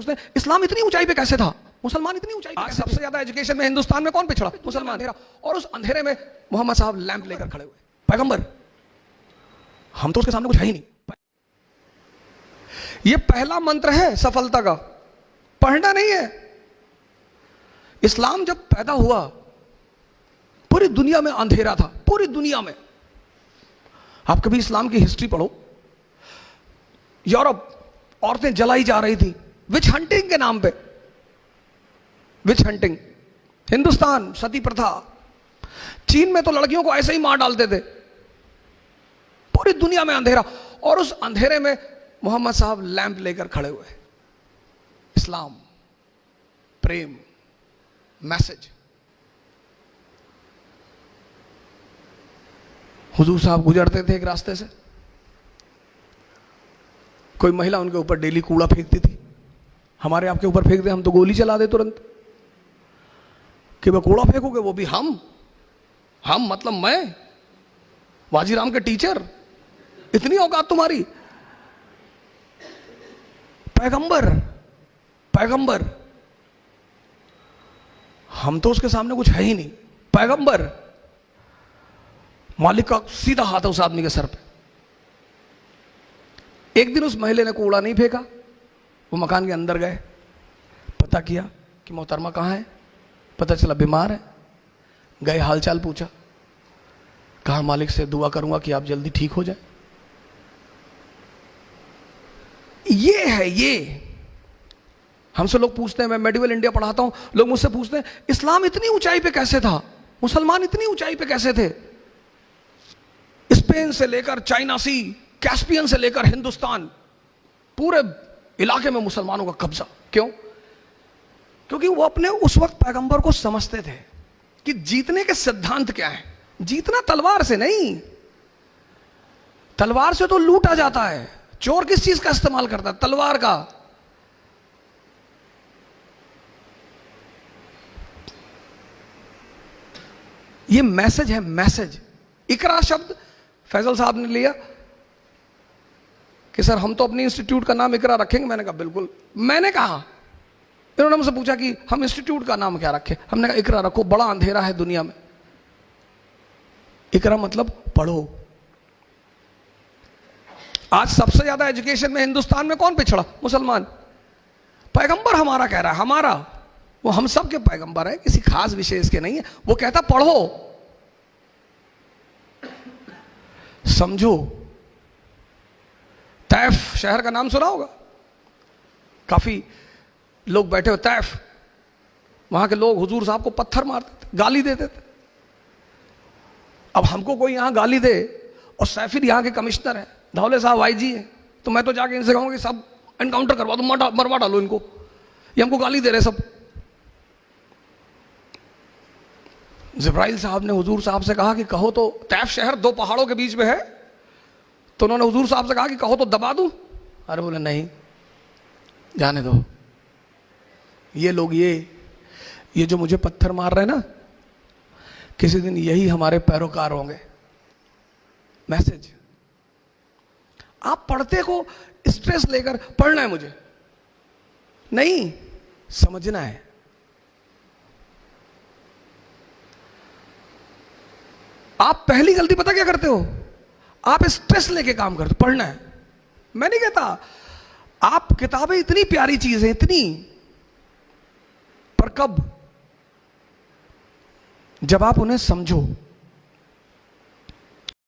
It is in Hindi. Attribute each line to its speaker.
Speaker 1: पूछते हैं इस्लाम इतनी ऊंचाई पे कैसे था, मुसलमान इतनी ऊंचाई पे कैसे? सबसे ज्यादा एजुकेशन में हिंदुस्तान में कौन पिछड़ा? मुसलमान। अंधेरा, और उस अंधेरे में मोहम्मद साहब लैंप लेकर खड़े हुए, पैगंबर। हम तो उसके सामने कुछ है ही नहीं। यह पहला मंत्र है सफलता का, पढ़ना नहीं है। इस्लाम जब पैदा हुआ पूरी दुनिया में अंधेरा था, पूरी दुनिया में। आप कभी इस्लाम की हिस्ट्री पढ़ो, यूरोप औरतें जलाई जा रही थी विच हंटिंग के नाम पे, विच हंटिंग। हिंदुस्तान सती प्रथा, चीन में तो लड़कियों को ऐसे ही मार डालते थे। पूरी दुनिया में अंधेरा, और उस अंधेरे में मोहम्मद साहब लैंप लेकर खड़े हुए। इस्लाम, प्रेम, मैसेज। हुजूर साहब गुजरते थे एक रास्ते से, कोई महिला उनके ऊपर डेली कूड़ा फेंकती थी। हमारे आपके ऊपर फेंक दे हम तो गोली चला दे तुरंत, कि वह कूड़ा फेंकोगे, वो भी हम मतलब मैं, वाजीराम के टीचर, इतनी औकात तुम्हारी? पैगंबर, पैगंबर। हम तो उसके सामने कुछ है ही नहीं। पैगंबर, मालिक का सीधा हाथ है उस आदमी के सर पे। एक दिन उस महिला ने कूड़ा नहीं फेंका, वो मकान के अंदर गए, पता किया कि मोहतरमा कहाँ है, पता चला बीमार है। गए, हालचाल पूछा, कहा मालिक से दुआ करूंगा कि आप जल्दी ठीक हो जाए। ये है, ये हमसे लोग पूछते हैं, मैं मेडिवल इंडिया पढ़ाता हूं, लोग मुझसे पूछते हैं इस्लाम इतनी ऊंचाई पे कैसे था, मुसलमान इतनी ऊंचाई पे कैसे थे? स्पेन से लेकर चाइना सी, कैस्पियन से लेकर हिंदुस्तान, पूरे इलाके में मुसलमानों का कब्जा। क्यों? क्योंकि वो अपने उस वक्त पैगंबर को समझते थे कि जीतने के सिद्धांत क्या है। जीतना तलवार से नहीं, तलवार से तो लूटा जाता है। चोर किस चीज का इस्तेमाल करता है? तलवार का। ये मैसेज है, मैसेज। इकरा शब्द फैजल साहब ने लिया कि सर हम तो अपनी इंस्टीट्यूट का नाम इकरा रखेंगे। मैंने कहा बिल्कुल। मैंने कहा, इन्होंने मुझसे पूछा कि हम इंस्टीट्यूट का नाम क्या रखें, हमने कहा इकरा रखो, बड़ा अंधेरा है दुनिया में। इकरा मतलब पढ़ो। आज सबसे ज्यादा एजुकेशन में हिंदुस्तान में कौन पिछड़ा? मुसलमान। पैगंबर हमारा कह रहा है, हमारा, वो हम सब के पैगंबर है, किसी खास विशेष के नहीं है। वो कहता पढ़ो, समझो। तैफ शहर का नाम सुना होगा, काफी लोग बैठे हो तैफ। वहां के लोग हुजूर साहब को पत्थर मारते थे, गाली देते थे। अब हमको कोई यहां गाली दे, और सैफिर यहां के कमिश्नर है, धौले साहब आईजी है, तो मैं तो जाके इनसे कहूंगा कि सब एनकाउंटर करवा दो, मरवा डालो इनको, ये हमको गाली दे रहे सब। जिब्राइल साहब ने हुजूर साहब से कहा कि कहो तो, तैफ शहर दो पहाड़ों के बीच में है, तो उन्होंने हुजूर साहब से कहा कि कहो तो दबा दूं। अरे बोले नहीं, जाने दो। ये लोग ये जो मुझे पत्थर मार रहे हैं ना, किसी दिन यही हमारे पैरोकार होंगे। मैसेज। आप पढ़ते को स्ट्रेस लेकर पढ़ना है मुझे नहीं, समझना है। आप पहली गलती पता क्या करते हो? आप स्ट्रेस लेके काम करते हो। पढ़ना है, मैं नहीं कहता। आप किताबें इतनी प्यारी चीज है, इतनी, पर कब? जब आप उन्हें समझो।